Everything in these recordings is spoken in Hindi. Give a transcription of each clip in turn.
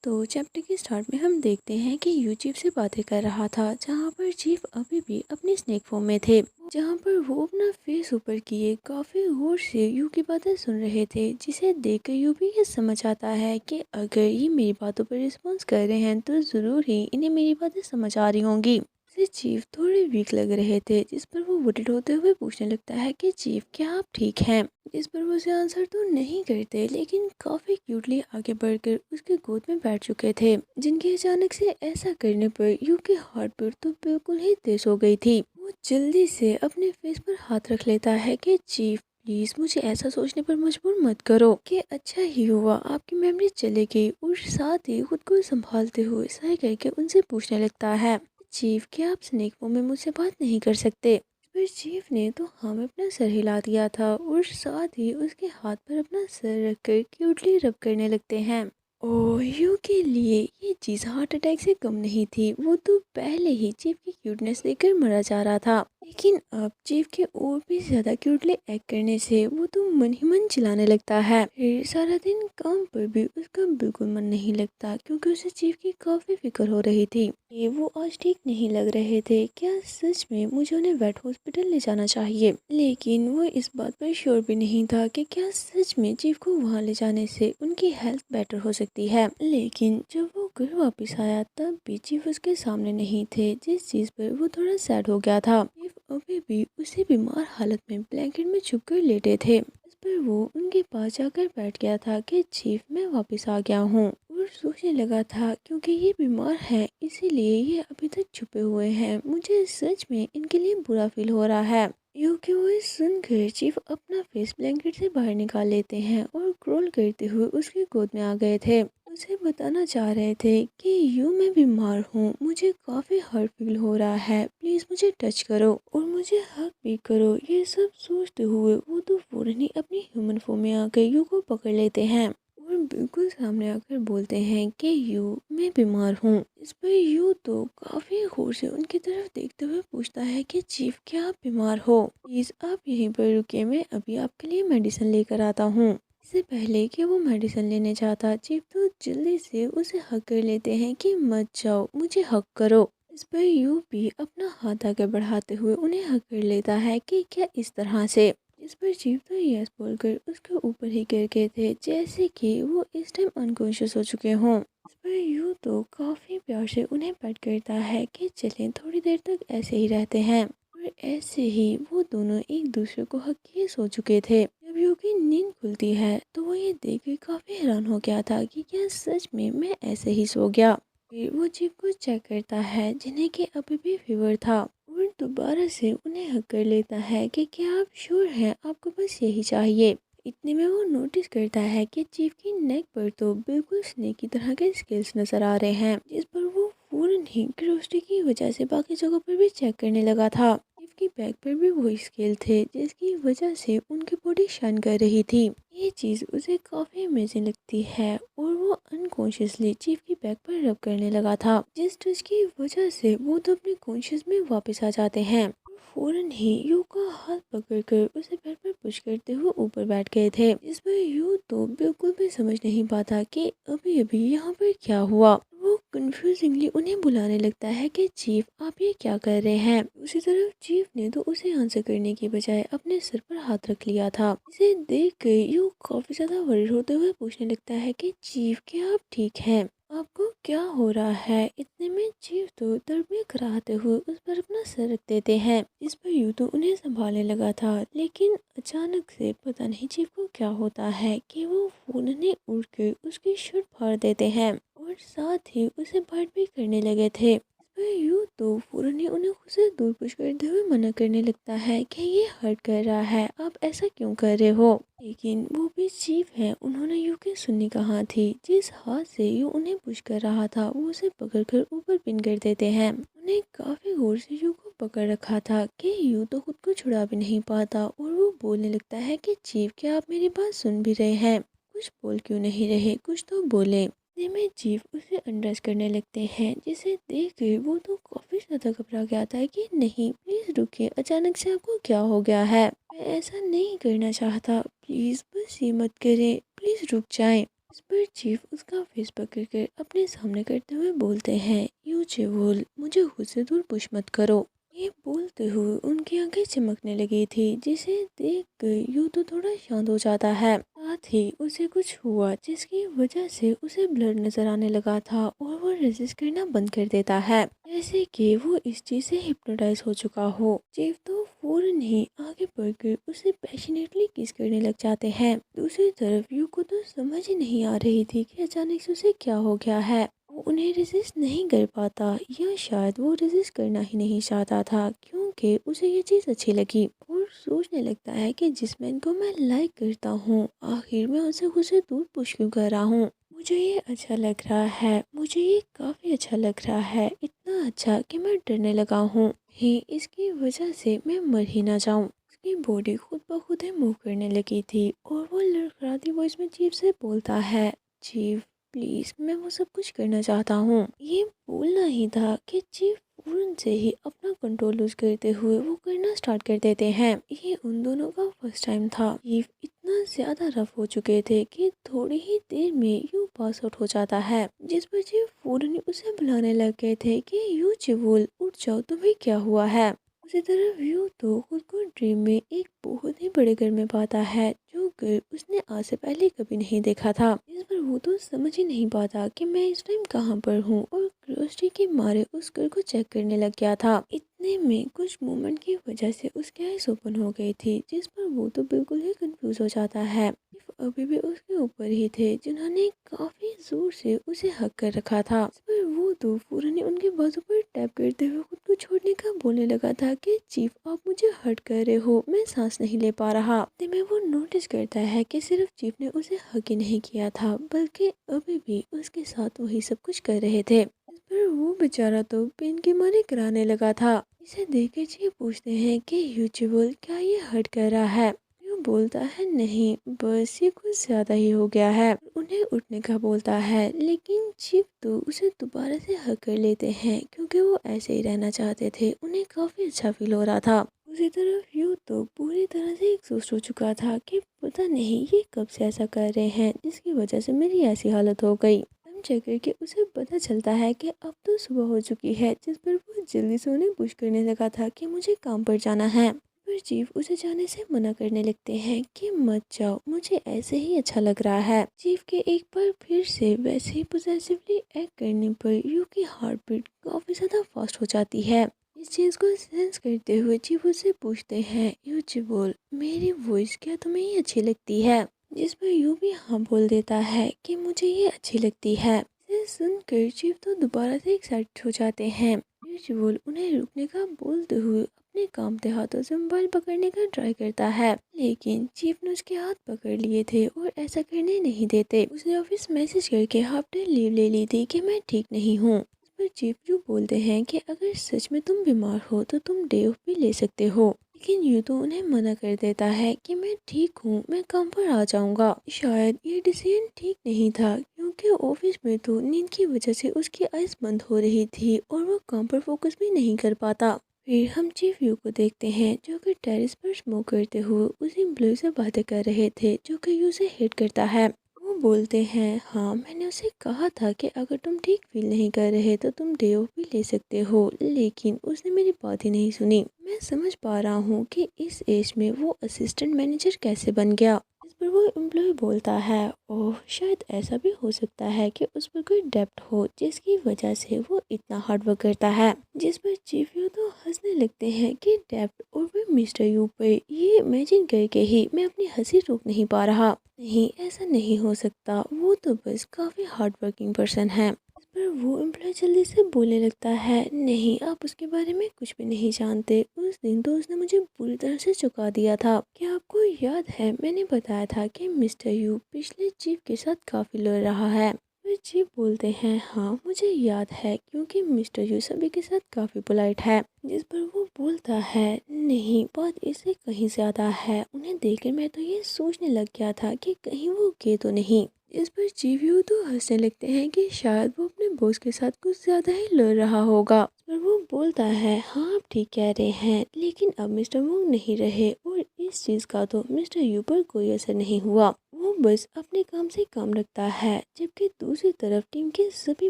तो चैप्टर के स्टार्ट में हम देखते हैं कि यू चीफ से बातें कर रहा था, जहाँ पर चीफ अभी भी अपने स्नेक फॉर्म में थे, जहाँ पर वो अपना फेस ऊपर किए काफ़ी गौर से यू की बातें सुन रहे थे, जिसे देखकर यू भी ये समझ आता है कि अगर ये मेरी बातों पर रिस्पॉन्स कर रहे हैं तो ज़रूर ही इन्हें मेरी बातें समझ आ रही होंगी। उसे चीफ थोड़े वीक लग रहे थे, जिस पर वो वरिड होते हुए पूछने लगता है कि चीफ क्या आप ठीक हैं। इस पर वो उसे आंसर तो नहीं करते, लेकिन काफ़ी क्यूटली आगे बढ़कर उसके गोद में बैठ चुके थे, जिनके अचानक से ऐसा करने पर यू की हार्ट बीट तो बिल्कुल ही तेज हो गई थी। वो जल्दी से अपने फेस पर हाथ रख लेता है कि चीफ प्लीज मुझे ऐसा सोचने पर मजबूर मत करो कि अच्छा ही हुआ आपकी मेमोरी चली गई, और साथ ही खुद को संभालते हुए सही करके उनसे पूछने लगता है, चीफ क्या आप स्नेक फॉर्म में मुझसे बात नहीं कर सकते। फिर चीफ ने तो हम अपना सर हिला दिया था और साथ ही उसके हाथ पर अपना सर रखकर क्यूटली रब करने लगते हैं। ओह, यू के लिए ये चीज़ हार्ट अटैक से कम नहीं थी। वो तो पहले ही चीफ की क्यूटनेस देखकर मरा जा रहा था, लेकिन अब चीफ के और भी ज़्यादा क्यूटली एक्ट करने से वो तो मन ही मन चिल्लाने लगता है। फिर सारा दिन काम पर भी उसका बिल्कुल मन नहीं लगता, क्योंकि उसे चीफ की काफ़ी फिक्र हो रही थी कि वो आज ठीक नहीं लग रहे थे। क्या सच में मुझे उन्हें वेट हॉस्पिटल ले जाना चाहिए? लेकिन वो इस बात पर श्योर भी नहीं था कि क्या सच में चीफ को वहाँ ले जाने से उनकी हेल्थ बेटर हो सकती है। लेकिन जब वो घर वापस आया तब भी चीफ उसके सामने नहीं थे, जिस चीज पर वो थोड़ा सैड हो गया था। चीफ अभी भी उसी बीमार हालत में ब्लैंकेट में छुप कर लेटे थे। इस पर वो उनके पास जाकर बैठ गया था कि चीफ मैं वापस आ गया हूँ, और सोचने लगा था क्योंकि ये बीमार है इसीलिए ये अभी तक छुपे हुए हैं। मुझे सच में इनके लिए बुरा फील हो रहा है। यू की वॉइस सुनकर चीफ अपना फेस ब्लैंकेट से बाहर निकाल लेते हैं और क्रोल करते हुए उसकी गोद में आ गए थे। उसे बताना चाह रहे थे कि यू मैं बीमार हूँ, मुझे काफ़ी हर्ट फील हो रहा है, प्लीज़ मुझे टच करो और मुझे हग भी करो। ये सब सोचते हुए वो तो फौरन ही अपनी ह्यूमन फॉर्म में आकर यू को पकड़ लेते हैं और बिल्कुल सामने आकर बोलते हैं कि यू मैं बीमार हूँ। इस पर यू तो काफ़ी गौर से उनकी तरफ देखते हुए पूछता है कि चीफ क्या आप बीमार हो? प्लीज़ आप यहीं पर रुकिए, मैं अभी आपके लिए मेडिसिन लेकर आता हूँ। इससे पहले कि वो मेडिसिन लेने जाता, चीफ तो जल्दी से उसे हक कर लेते हैं कि मत जाओ, मुझे हक करो। इस पर यू भी अपना हाथ आगे बढ़ाते हुए उन्हें हक कर लेता है कि क्या इस तरह से। इस पर चीफ तो यस बोलकर उसके ऊपर ही गिर गए थे, जैसे कि वो इस टाइम अनकॉन्शियस हो चुके हों। इस पर यू तो काफ़ी प्यार से उन्हें पेट करता है कि चलें थोड़ी देर तक ऐसे ही रहते हैं, और ऐसे ही वो दोनों एक दूसरे को हक किए सो चुके थे। जब यू की नींद खुलती है तो वो ये देखकर काफ़ी हैरान हो गया था कि क्या सच में मैं ऐसे ही सो गया। फिर वो चीफ को चेक करता है, जिन्हें कि अभी भी फीवर था, और दोबारा से उन्हें हक कर लेता है कि क्या आप श्योर हैं आपको बस यही चाहिए। इतने में वो नोटिस करता है कि चीफ की नेक पर तो बिल्कुल स्नेक की तरह के स्केल्स नजर आ रहे हैं, जिस पर वो फौरन ही क्यूरियोसिटी की वजह से बाकी जगहों पर भी चेक करने लगा था। चीफ की बैक पर भी वही स्केल थे, जिसकी वजह से उनकी बॉडी शाइन कर रही थी। ये चीज़ उसे काफ़ी अमेजिंग लगती है, और वो अनकॉन्शियसली चीफ की बैक पर रब करने लगा था, जिस टच की वजह से वो तो अपने कॉन्शियस में वापस आ जाते हैं। फौरन ही यू का हाथ पकड़कर उसे बेड पर पुश करते हुए ऊपर बैठ गए थे, जिसमें यू तो बिल्कुल भी समझ नहीं पाता कि अभी अभी यहाँ पर क्या हुआ। वो कंफ्यूजिंगली उन्हें बुलाने लगता है कि चीफ आप ये क्या कर रहे हैं। उसी तरफ चीफ ने तो उसे आंसर करने की बजाय अपने सर पर हाथ रख लिया था। इसे देख कर यू काफी ज्यादा वरीड होते हुए पूछने लगता है कि चीफ क्या आप ठीक हैं? आपको क्या हो रहा है? इतने में चीफ तो दर्द में कराहते हुए उस पर अपना सर रख देते हैं, इस पर यूं तो उन्हें संभालने लगा था, लेकिन अचानक से पता नहीं चीफ को क्या होता है कि वो फौरन उड़ के उसकी शर्ट फाड़ देते हैं, और साथ ही उसे बाइट भी करने लगे थे। पर यूं तो फौरन ही उन्हें खुद से दूर पुश करते हुए मना करने लगता है कि ये हर्ट कर रहा है, आप ऐसा क्यों कर रहे हो। लेकिन वो भी चीफ है, उन्होंने यू की सुननी कहाँ थी। जिस हाथ से यू उन्हें पुश कर रहा था वो उसे पकड़कर ऊपर पिन कर देते हैं। उन्हें काफी गौर से यू को पकड़ रखा था कि यू तो खुद को छुड़ा भी नहीं पाता, और वो बोलने लगता है कि चीफ क्या आप मेरी बात सुन भी रहे हैं? कुछ बोल क्यों नहीं रहे, कुछ तो बोले। इतने में चीफ उसे अंडरस करने लगते हैं, जिसे देख कर वो तो काफी ज्यादा घबरा गया था कि नहीं प्लीज रुकिए, अचानक से आपको क्या हो गया है? मैं ऐसा नहीं करना चाहता, प्लीज बस ये मत करें, प्लीज रुक जाएं। इस पर चीफ उसका फेस पकड़कर अपने सामने करते हुए बोलते हैं, यू चिवुल, मुझे खुद से दूर पुश मत करो। ये बोलते हुए उनकी आंखें चमकने लगी थी, जिसे देख कर यू तो थोड़ा शांत हो जाता है। साथ ही उसे कुछ हुआ जिसकी वजह से उसे ब्लड नजर आने लगा था और वो रेजिस्ट करना बंद कर देता है, जैसे कि वो इस चीज से हिप्नोटाइज हो चुका हो। चीफ तो फौरन ही आगे बढ़कर उसे पैशनेटली किस करने लग जाते हैं। दूसरी तरफ यू को तो समझ ही नहीं आ रही थी कि अचानक से उसे क्या हो गया है। वो उन्हें रेजिस्ट नहीं कर पाता, या शायद वो रेजिस्ट करना ही नहीं चाहता था, क्योंकि उसे ये चीज़ अच्छी लगी और सोचने लगता है कि जिस मैन को मैं लाइक करता हूँ, आखिर में उसे खुद से दूर पुश क्यों कर रहा हूँ। मुझे ये अच्छा लग रहा है, मुझे ये काफ़ी अच्छा लग रहा है, इतना अच्छा कि मैं डरने लगा हूँ ही इसकी वजह से मैं मर ही ना जाऊँ। उसकी बॉडी खुद ब खुद ही मूव करने लगी थी और वो लड़खड़ाती वॉइस में चीफ से बोलता है, चीफ प्लीज, मैं वो सब कुछ करना चाहता हूँ। ये बोलना ही था कि चीफ फौरन से ही अपना कंट्रोल लूज करते हुए वो करना स्टार्ट कर देते हैं। ये उन दोनों का फर्स्ट टाइम था। चीफ इतना ज्यादा रफ हो चुके थे कि थोड़ी ही देर में यू पास आउट हो जाता है, जिस पर चीफ फौरन उसे बुलाने लग गए थे कि यू चिवुल, उठ जाओ, तुम्हें क्या हुआ है। उसी तरफ यू तो खुद को ड्रीम में एक बहुत ही बड़े घर में पाता है, जो घर उसने आज से पहले कभी नहीं देखा था। इस पर वो तो समझ ही नहीं पाता कि मैं इस टाइम कहाँ पर हूँ, और क्यूरियोसिटी के मारे उस घर को चेक करने लग गया था। इतने में कुछ मोमेंट की वजह से उसकी आईज ओपन हो गई थी, जिस पर वो तो बिल्कुल ही कंफ्यूज हो जाता है। अभी भी उसके ऊपर ही थे, जिन्होंने काफी जोर से उसे हक कर रखा था। इस पर वो तो फौरन उनके बाजू पर टैप करते हुए खुद को छोड़ने का बोलने लगा था कि चीफ, आप मुझे हर्ट कर रहे हो, मैं सांस नहीं ले पा रहा। इतने में वो नोटिस करता है कि सिर्फ चीफ ने उसे हक ही नहीं किया था, बल्कि अभी भी उसके साथ वही सब कुछ कर रहे थे। इस पर वो बेचारा तो पेन के मारे कराने लगा था। इसे देख के चीफ पूछते हैं कि यूचिबल, क्या ये हर्ट कर रहा है। यूं बोलता है, नहीं, बस ये कुछ ज्यादा ही हो गया है। उन्हें उठने का बोलता है, लेकिन चीफ तो उसे दोबारा से हक कर लेते हैं, क्योंकि वो ऐसे ही रहना चाहते थे। उन्हें काफी अच्छा फील हो रहा था। दूसरी तरफ यू तो पूरी तरह से एग्जॉस्ट हो चुका था कि पता नहीं ये कब से ऐसा कर रहे हैं, जिसकी वजह से मेरी ऐसी हालत हो गई। टाइम चेक करके उसे पता चलता है कि अब तो सुबह हो चुकी है, जिस पर वो जल्दी से उन्हें पुश करने लगा था कि मुझे काम पर जाना है। पर चीफ उसे जाने से मना करने लगते हैं कि मत जाओ, मुझे ऐसे ही अच्छा लग रहा है। चीफ के एक बार फिर से वैसे ही पोजेसिवली एक्ट करने पर यू की हार्ट बीट काफी ज्यादा फास्ट हो जाती है। इस चीज को सेंस करते हुए चीफ उससे पूछते हैं, यू चिबोल, मेरी वॉइस क्या तुम्हें ये अच्छी लगती है। जिस पर यू भी हाँ बोल देता है कि मुझे ये अच्छी लगती है। इसे सुनकर चीफ तो दोबारा से एक्साइटेड हो जाते हैं। यू चिबोल उन्हें रुकने का बोलते हुए अपने कांपते हाथों से मोबाइल पकड़ने का ट्राई करता है, लेकिन चीफ ने उसके हाथ पकड़ लिए थे और ऐसा करने नहीं देते। उसने ऑफिस मैसेज करके हाफ डे लीव ले ली थी कि मैं ठीक नहीं हूँ। इस पर चीफ जो बोलते हैं कि अगर सच में तुम बीमार हो तो तुम डे ऑफ भी ले सकते हो, लेकिन यूँ तो उन्हें मना कर देता है कि मैं ठीक हूँ, मैं काम पर आ जाऊंगा। शायद ये डिसीजन ठीक नहीं था, क्योंकि ऑफिस में तो नींद की वजह से उसकी आइज बंद हो रही थी और वो काम पर फोकस भी नहीं कर पाता। फिर हम चीफ यू को देखते हैं, जो कि टेरेस पर स्मोक करते हुए उसी एम्प्लॉय से बातें कर रहे थे, जो कि यू से हेट करता है। वो बोलते हैं, हाँ, मैंने उसे कहा था कि अगर तुम ठीक फील नहीं कर रहे तो तुम डे ऑफ भी ले सकते हो, लेकिन उसने मेरी बात ही नहीं सुनी। मैं समझ पा रहा हूँ कि इस एज में वो असिस्टेंट मैनेजर कैसे बन गया। इस पर वो एम्प्लॉय बोलता है, ओह, शायद ऐसा भी हो सकता है कि उस पर कोई डेप्ट हो, जिसकी वजह से वो इतना हार्ड वर्क करता है। जिस पर चीफ यू तो हंसने लगते हैं कि डेप्ट और वो मिस्टर यू पर, ये इमेजिन करके ही मैं अपनी हंसी रोक नहीं पा रहा। नहीं, ऐसा नहीं हो सकता, वो तो बस काफ़ी हार्ड वर्किंग पर्सन है। इस पर वो एम्प्लॉय जल्दी से बोलने लगता है, नहीं, आप उसके बारे में कुछ भी नहीं जानते। उस दिन तो उसने मुझे पूरी तरह से चुका दिया था। क्या आपको याद है, मैंने बताया था कि मिस्टर यू पिछले चीफ के साथ काफ़ी लड़ रहा है। फिर चीफ बोलते हैं, हाँ, मुझे याद है, क्योंकि मिस्टर यू सभी के साथ काफ़ी पोलाइट है। जिस पर वो बोलता है, नहीं, बात इससे कहीं ज़्यादा है। उन्हें देखकर मैं तो ये सोचने लग गया था कि कहीं वो गे तो नहीं। इस पर चीफ यू तो हंसने लगते हैं कि शायद वो अपने बॉस के साथ कुछ ज़्यादा ही लड़ रहा होगा। इस पर वो बोलता है, हाँ, आप ठीक कह रहे हैं, लेकिन अब मिस्टर मूंग नहीं रहे और इस चीज़ का तो मिस्टर यू पर कोई असर नहीं हुआ। वो बस अपने काम से काम रखता है, जबकि दूसरी तरफ टीम के सभी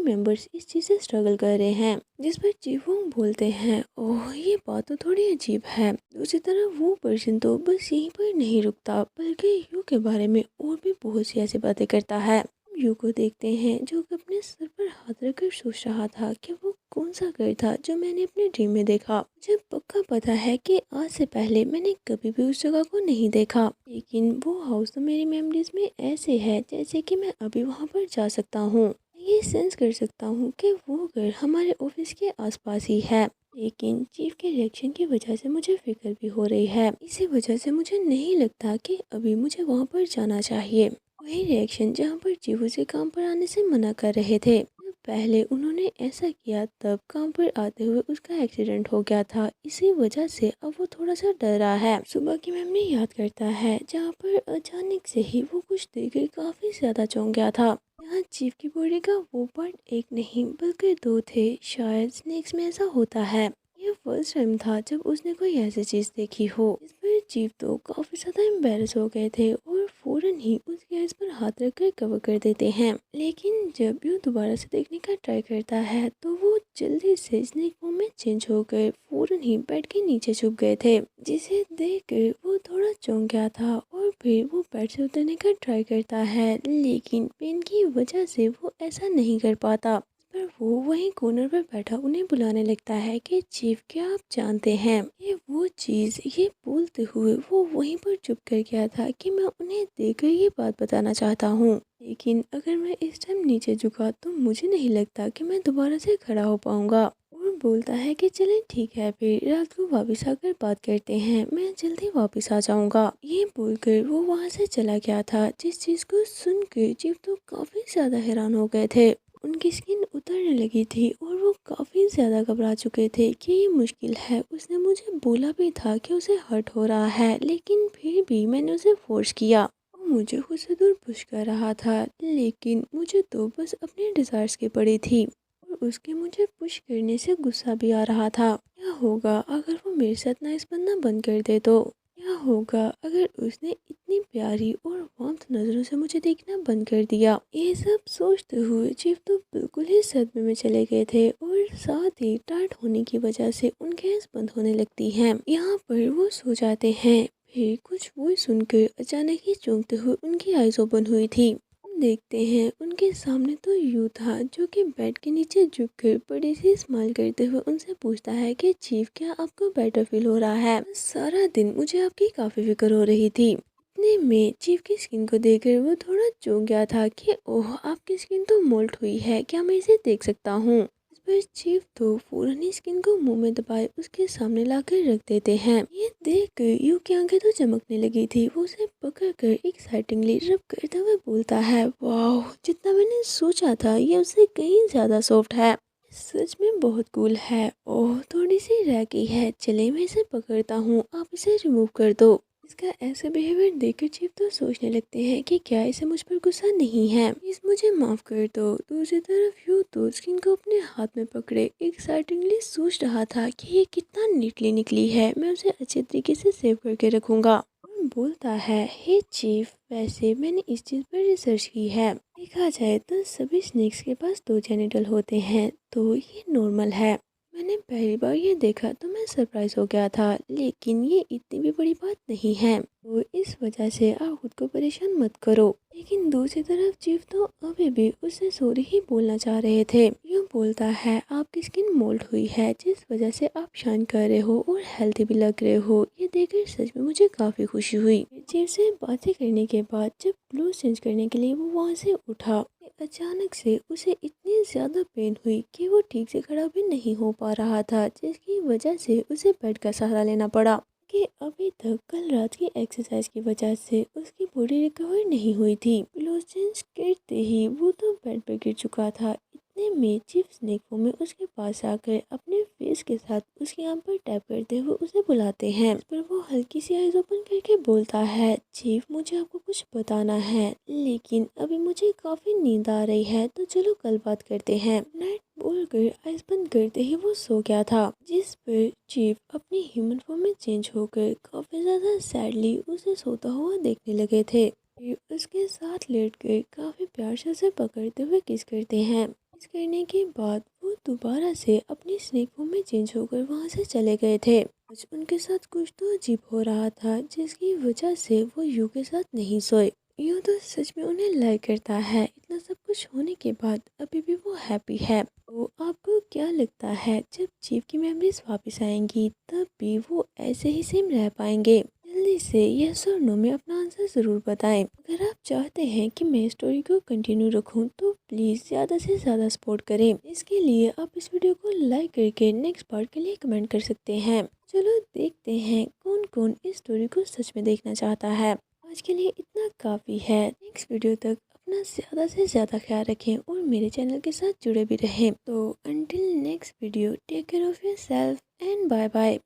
मेंबर्स इस चीज़ से स्ट्रगल कर रहे हैं। जिस पर चीफ वोंग बोलते हैं, ओह ये बात तो थोड़ी अजीब है। दूसरी तरफ वो पर्सन तो बस यहीं पर नहीं रुकता, बल्कि यू के बारे में और भी बहुत सी ऐसी बातें करता है। यू को देखते हैं जो कि अपने सर पर हाथ रखकर सोच रहा था कि वो कौन सा घर था जो मैंने अपने ड्रीम में देखा। मुझे पक्का पता है कि आज से पहले मैंने कभी भी उस जगह को नहीं देखा, लेकिन वो हाउस तो मेरी मेमोरीज में ऐसे है जैसे कि मैं अभी वहाँ पर जा सकता हूँ। ये सेंस कर सकता हूँ कि वो घर हमारे ऑफिस के आसपास ही है। लेकिन चीफ के रिएक्शन की वजह से मुझे फिक्र भी हो रही है। इसी वजह से मुझे नहीं लगता कि अभी मुझे वहाँ पर जाना चाहिए। वही रिएक्शन जहाँ पर चीफ उसे काम पर आने से मना कर रहे थे। जब पहले उन्होंने ऐसा किया तब काम पर आते हुए उसका एक्सीडेंट हो गया था। इसी वजह से अब वो थोड़ा सा डर रहा है। सुबह की मेमोरी याद करता है जहाँ पर अचानक से ही वो कुछ देखकर काफी ज्यादा चौंक गया था। यहाँ चीफ की बॉडी का वो पार्ट एक नहीं बल्कि दो थे। शायद स्नेक्स में ऐसा होता है। ये फर्स्ट टाइम था जब उसने कोई ऐसी चीज देखी हो। इस पर चीफ तो काफी ज्यादा एम्बेरस हो गए थे और फौरन ही उसके आइज पर हाथ रखकर कवर कर देते हैं। लेकिन जब यूँ दोबारा से देखने का ट्राई करता है तो वो जल्दी से स्नेक फॉर्म में चेंज हो गए, फौरन ही बेड के नीचे छुप गए थे, जिसे देखकर वो थोड़ा चौंक गया था और फिर वो बेड से उतरने का ट्राई करता है, लेकिन पेन की वजह से वो ऐसा नहीं कर पाता। पर वो वहीं कॉर्नर पर बैठा उन्हें बुलाने लगता है कि चीफ क्या आप जानते हैं ये वो चीज़। ये बोलते हुए वो वहीं पर चुप कर गया था कि मैं उन्हें देखकर ये बात बताना चाहता हूँ, लेकिन अगर मैं इस टाइम नीचे झुका तो मुझे नहीं लगता कि मैं दोबारा से खड़ा हो पाऊंगा। और बोलता है कि चलें ठीक है, फिर रात को वापस आकर बात करते हैं, मैं जल्दी वापस आ जाऊंगा। ये बोलकर वो वहाँ से चला गया था। जिस चीज़ को सुनकर चीफ तो काफ़ी ज़्यादा हैरान हो गए थे। उनकी स्किन उतरने लगी थी और वो काफ़ी ज़्यादा घबरा चुके थे कि ये मुश्किल है। उसने मुझे बोला भी था कि उसे हर्ट हो रहा है, लेकिन फिर भी मैंने उसे फोर्स किया। वो मुझे खुद से दूर पुश कर रहा था, लेकिन मुझे तो बस अपने डिज़ायर्स की पड़ी थी और उसके मुझे पुश करने से गुस्सा भी आ रहा था। क्या होगा अगर वो मेरे साथ नाइस बनना बंद कर दे तो? क्या होगा अगर उसने इतनी प्यारी और वार्म नज़रों से मुझे देखना बंद कर दिया? ये सब सोचते हुए चीफ तो बिल्कुल ही सदमे में चले गए थे और साथ ही टाइट होने की वजह से उनकी आँखें बंद होने लगती हैं। यहाँ पर वो सो जाते हैं। फिर कुछ वॉइस सुनकर अचानक ही चौंकते हुए उनकी आइज ओपन हुई थी। हम देखते हैं उनके सामने तो यू था जो कि बेड के नीचे झुककर बड़ी सी स्माइल करते हुए उनसे पूछता है कि चीफ क्या आपको बेटर फील हो रहा है? सारा दिन मुझे आपकी काफी फिक्र हो रही थी। इतने में चीफ की स्किन को देखकर वो थोड़ा चौंक गया था कि ओह आपकी स्किन तो मोल्ट हुई है, क्या मैं इसे देख सकता हूँ? इस पर चीफ तो फौरन ही स्किन को मुंह में दबाए उसके सामने लाकर रख देते हैं। ये देखकर यू की आंखें तो चमकने लगी थी। वो उसे पकड़कर एक्साइटिंगली रब करते हुए बोलता है, वाह जितना मैंने सोचा था ये उससे कहीं ज्यादा सॉफ्ट है। सच में बहुत कूल है। ओह थोड़ी सी रह गई है, चले मैं इसे पकड़ता हूँ, आप इसे रिमूव कर दो। इसका ऐसा बिहेवियर देखकर चीफ तो सोचने लगते हैं कि क्या इसे मुझ पर गुस्सा नहीं है, प्लीज मुझे माफ कर दो। दूसरी तरफ यू तो स्किन को अपने हाथ में पकड़े एक्साइटिंगली सोच रहा था कि ये कितना नीटली निकली है, मैं उसे अच्छे तरीके से सेव करके रखूंगा। और बोलता है, हे चीफ वैसे मैंने इस चीज़ पर रिसर्च की है, देखा जाए तो सभी स्नेक्स के पास दो जेनिटल होते हैं, तो ये नॉर्मल है। मैंने पहली बार ये देखा तो मैं सरप्राइज हो गया था, लेकिन ये इतनी भी बड़ी बात नहीं है, तो इस वजह से आप खुद को परेशान मत करो। लेकिन दूसरी तरफ चीफ तो अभी भी उससे सॉरी ही बोलना चाह रहे थे। यूँ बोलता है, आपकी स्किन मोल्ड हुई है जिस वजह से आप शाइन कर रहे हो और हेल्थी भी लग रहे हो। ये देखकर सच में मुझे काफ़ी खुशी हुई। चीफ से बातें करने के बाद जब क्लोथ चेंज करने के लिए वो वहाँ से उठा, अचानक से उसे इतनी ज़्यादा पेन हुई कि वो ठीक से खड़ा भी नहीं हो पा रहा था, जिसकी वजह से उसे बेड का सहारा लेना पड़ा कि अभी तक कल रात की एक्सरसाइज की वजह से उसकी बॉडी रिकवर नहीं हुई थी। क्लोथ चेंज करते ही वो तो बेड पर गिर चुका था। इतने में चीफ स्नेक फॉर्म में उसके पास आकर अपने फेस के साथ उसकी आंख पर टैप करते हुए उसे बुलाते हैं। पर वो हल्की सी आइज ओपन करके बोलता है, चीफ मुझे आपको कुछ बताना है, लेकिन अभी मुझे काफी नींद आ रही है, तो चलो कल बात करते हैं। नाइट बोलकर आइज बंद करते ही वो सो गया था, जिस पर चीफ अपनी ह्यूमन फॉर्म में चेंज होकर काफी ज्यादा सैडली उसे सोता हुआ देखने लगे थे। ये उसके साथ लेट कर काफ़ी प्यार से उसे पकड़ते हुए किस करते हैं। किस करने के बाद वो दोबारा से अपनी स्नेक फॉर्म में चेंज होकर वहाँ से चले गए थे। आज उनके साथ कुछ तो अजीब हो रहा था जिसकी वजह से वो यू के साथ नहीं सोए। यूँ तो सच में उन्हें लाइक करता है। इतना सब कुछ होने के बाद अभी भी वो हैप्पी है। तो आपको क्या लगता है जब जीव की मेमोरीज वापस आएंगी तब भी वो ऐसे ही सेम रह पाएंगे? जल्दी से यस और नो में अपना आंसर ज़रूर बताएं। अगर आप चाहते हैं कि मैं स्टोरी को कंटिन्यू रखूं तो प्लीज़ ज़्यादा से ज़्यादा सपोर्ट करें। इसके लिए आप इस वीडियो को लाइक करके नेक्स्ट पार्ट के लिए कमेंट कर सकते हैं। चलो देखते हैं कौन कौन इस स्टोरी को सच में देखना चाहता है। आज के लिए इतना काफ़ी है। नेक्स्ट वीडियो तक अपना ज़्यादा से ज़्यादा ख्याल रखें और मेरे चैनल के साथ जुड़े भी रहें। तो until next video, take care of yourself and bye bye.